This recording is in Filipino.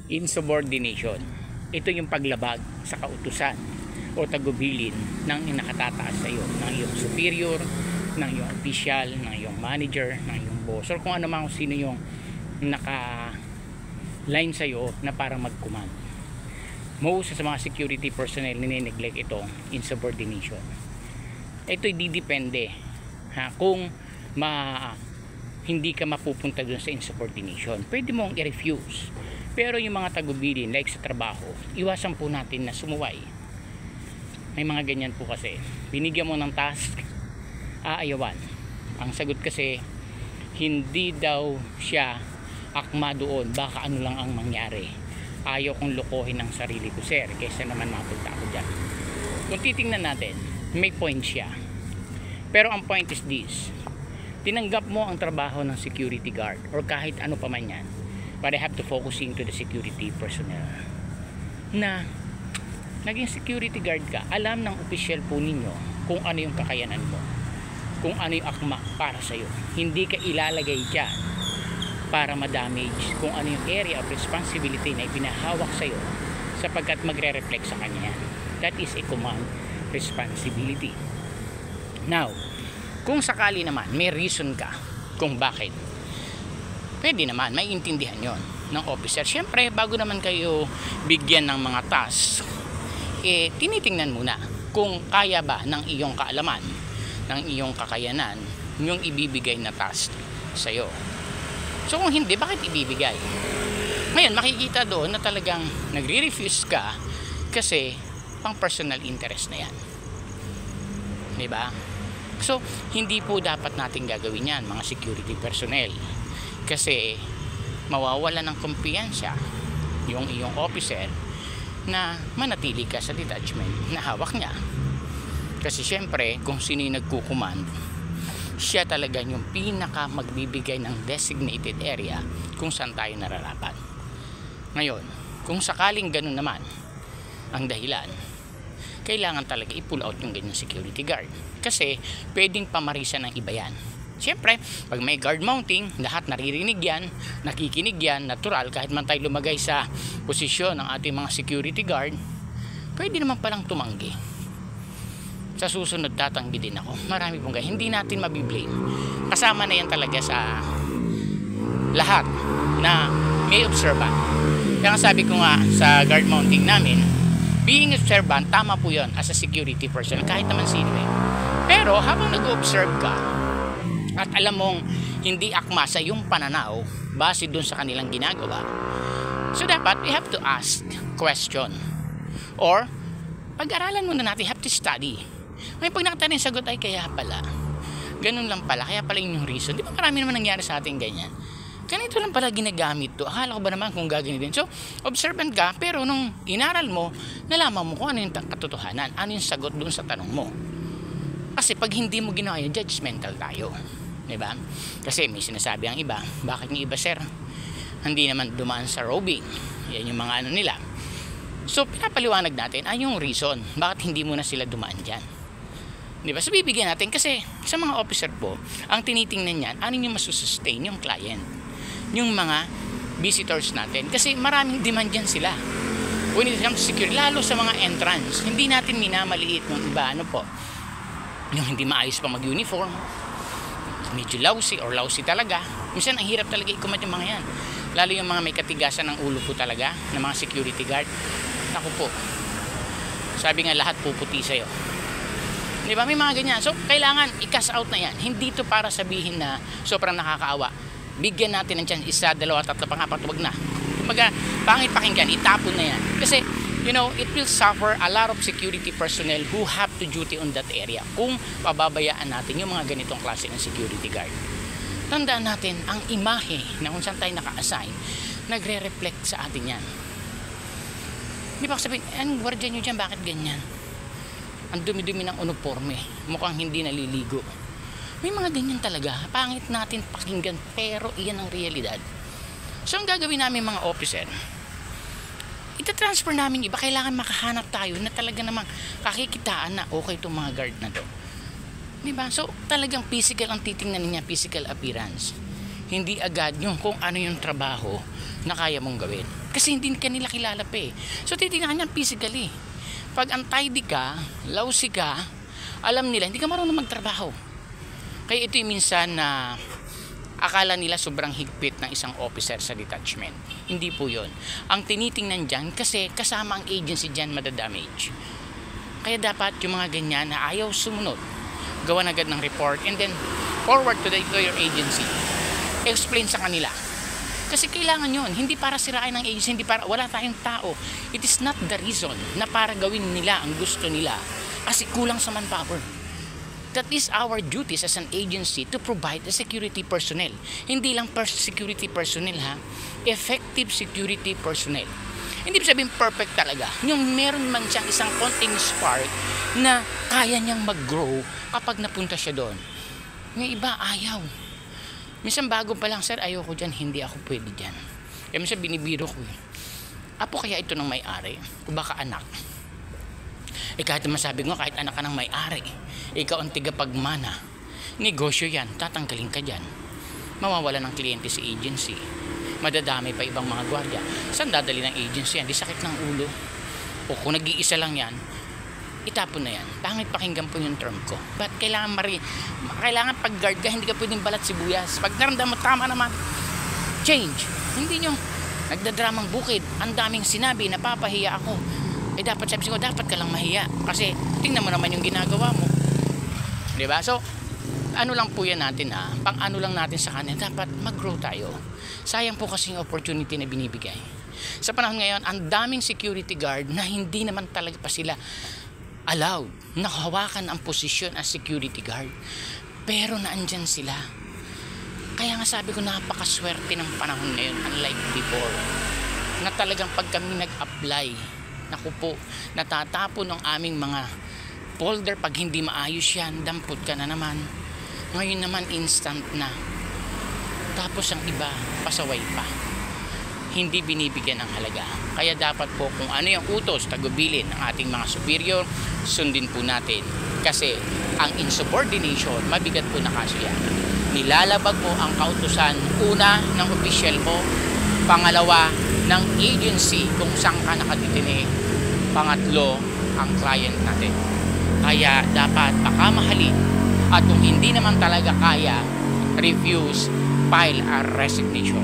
Insubordination. Ito yung paglabag sa kautusan o tagubilin ng nakatataas sa iyo, ng iyong superior, ng iyong official, ng iyong manager, ng iyong boss, or kung ano man, kung sino yung naka-line sa iyo na para mag-command. Most sa mga security personnel nine-neglect ito, insubordination. Ito'y didepende kung hindi ka mapupunta dun sa insubordination. Pwede mong i-refuse. Pero yung mga tagubilin, like sa trabaho, iwasan po natin na sumuway. May mga ganyan po kasi. Binigyan mo ng task, aayawan. Ang sagot kasi, hindi daw siya akma doon. Baka ano lang ang mangyari. Ayaw kong lokohin ng sarili ko, sir. Kaysa naman mapunta ako dyan. Kung titingnan natin, may point siya. Pero ang point is this. Tinanggap mo ang trabaho ng security guard or kahit ano pa man yan, but I have to focusing to the security personnel na naging security guard ka. Alam ng official po ninyo kung ano yung kakayanan mo, kung ano yung akma para sa'yo. Hindi ka ilalagay dyan para ma-damage kung ano yung area of responsibility na ipinahawak sa'yo, sapagkat magre-reflect sa kanya yan. That is a command responsibility. Now, kung sakali naman may reason ka kung bakit, pwede naman, may intindihan yon ng officer. Siyempre, bago naman kayo bigyan ng mga task, tinitingnan muna kung kaya ba ng iyong kaalaman, ng iyong kakayanan, yung ibibigay na task sa'yo. So kung hindi, bakit ibibigay? Ngayon, makikita doon na talagang nagre-refuse ka kasi pang personal interest na yan. Diba? So, hindi po dapat natin gagawin yan, mga security personnel. Kasi, mawawala ng kumpiyansa yung iyong officer na manatili ka sa detachment na hawak niya. Kasi syempre, kung sino yung nagkukumand, siya talaga yung pinaka magbibigay ng designated area kung saan tayo nararapat. Ngayon, kung sakaling ganun naman ang dahilan, kailangan talaga i-pull out yung ganyang security guard. Kasi pwedeng pamarisan ng iba yan. Siyempre, pag may guard mounting, lahat naririnig yan, nakikinig yan, natural, kahit man tayo lumagay sa posisyon ng ating mga security guard, pwede naman palang tumanggi. Sa susunod, tatanggi din ako. Marami pong ganyan. Hindi natin mabiblame. Kasama na yan talaga sa lahat na may observant. Kaya nga sabi ko nga sa guard mounting namin, being observant, tama po yun as a security person, kahit naman sino eh. Pero habang nag-observe ka at alam mong hindi akma sa iyong pananaw base dun sa kanilang ginagawa, so dapat we have to ask question, or pag-aralan muna natin, have to study. May pag nakita rin sagot, ay kaya pala, ganun lang pala, kaya pala yung reason. Di ba marami naman nangyari sa atin ganyan? Ganito lang pala ginagamit to. Akala ko ba naman kung gagawin. So, observant ka, pero nung inaral mo, nalaman mo kung ano yung katotohanan, ano yung sagot dun sa tanong mo. Kasi pag hindi mo ginawa yun, judgmental tayo. Diba? Kasi may sinasabi ang iba, bakit yung iba, sir? Hindi naman dumaan sa roving. Yan yung mga ano nila. So, pinapaliwanag natin, yung reason, bakit hindi mo na sila dumaan dyan. Diba? So, bibigyan natin kasi sa mga officer po, ang tinitingnan yan, ano yung masusustain yung client, yung mga visitors natin. Kasi maraming demand dyan sila. When it comes to security, lalo sa mga entrance, hindi natin minamaliit ng iba, ano po, yung hindi maayos pa mag-uniform, medyo lousy talaga. Minsan, ang hirap talaga ikumat yung mga yan. Lalo yung mga may katigasan ng ulo po talaga, ng mga security guard. Naku po, sabi nga lahat puputi sa'yo. Di ba? May mga ganyan. So, kailangan i-cast out na yan. Hindi to para sabihin na sobrang nakakaawa. Bigyan natin ng chance, 1, 2, 3, 4, wag na. Kumbaga, pangit pakinggan, itapon na yan. Kasi, you know, it will suffer a lot of security personnel who have to duty on that area kung pababayaan natin yung mga ganitong klase ng security guard. Tandaan natin, ang imahe na kung saan tayo naka-assign, nagre-reflect sa atin yan. Di ba sabihin, anong gwardiya nyo dyan, bakit ganyan? Ang dumi-dumi ng uniforme, mukhang hindi naliligo. May mga ganyan talaga, pangit natin pakinggan, pero iyan ang realidad. So ang gagawin namin mga officer, itatransfer namin iba, kailangan makahanap tayo na talaga namang kakikitaan na okay itong mga guard na to. Diba? So talagang physical ang titingnan niya, physical appearance. Hindi agad yung kung ano yung trabaho na kaya mong gawin. Kasi hindi ka nila kilala pa eh. So titingnan niyan physically. Pag untidy ka, lousy ka, alam nila hindi ka marunong magtrabaho. Kaya ito yung minsan na akala nila sobrang higpit ng isang officer sa detachment. Hindi po yun. Ang tinitingnan dyan, kasi kasama ang agency dyan madadamage. Kaya dapat yung mga ganyan na ayaw sumunod, gawan agad ng report and then forward to your agency. Explain sa kanila. Kasi kailangan yun. Hindi para sirain ng agency, hindi para wala tayong tao. It is not the reason na para gawin nila ang gusto nila kasi kulang sa manpower. That is our duties as an agency to provide the security personnel. Hindi lang security personnel ha, effective security personnel. Hindi sabihin perfect talaga. Yung meron man siyang isang konting spark na kaya niyang mag-grow kapag napunta siya doon. Yung iba ayaw. Minsan bago pa lang, sir, ayoko dyan, hindi ako pwede dyan. Kaya minsan binibiro ko eh. Apo kaya ito ng may-ari? O baka anak? Kahit masabi ko, kahit anak ka ng may-ari, ikaw ang tigapagmana, negosyo yan, tatanggalin ka dyan. Mawawala ng kliyente sa agency. Madadami pa ibang mga gwardiya. Saan dadali ng agency yan? Di sakit ng ulo. O kung nag-iisa lang yan, itapon na yan. Pangit pakinggan po yung term ko. But kailangan pag guard ka, hindi ka pwedeng balat sibuyas. Pag naramdaman mo, tama naman, change. Hindi nyo nagdadramang bukid. Ang daming sinabi, napapahiya ako. Dapat sabi ko, dapat ka lang mahiya. Kasi tingnan mo naman yung ginagawa mo. Diba? So, ano lang po yan natin ha. Pang ano lang natin sa kanila. Dapat mag-grow tayo. Sayang po kasi yung opportunity na binibigay. Sa panahon ngayon, ang daming security guard na hindi naman talaga pa sila allowed na hawakan ang posisyon as security guard. Pero naandyan sila. Kaya nga sabi ko, napakaswerte ng panahon ngayon, unlike before. Na talagang pag kami nag-apply, naku po, natatapon ang aming mga folder. Pag hindi maayos yan, dampot ka na naman. Ngayon naman instant na. Tapos ang iba, pasaway pa. Hindi binibigyan ng halaga. Kaya dapat po kung ano yung utos, tagubilin ng ating mga superior, sundin po natin. Kasi ang insubordination, mabigat po na kaso yan. Nilalabag mo ang kautusan, una ng official mo, pangalawa ng agency kung saan ka nakatitinig, pangatlo ang client natin. Kaya dapat pakamahalin, at kung hindi naman talaga kaya, refuse, file a resignation.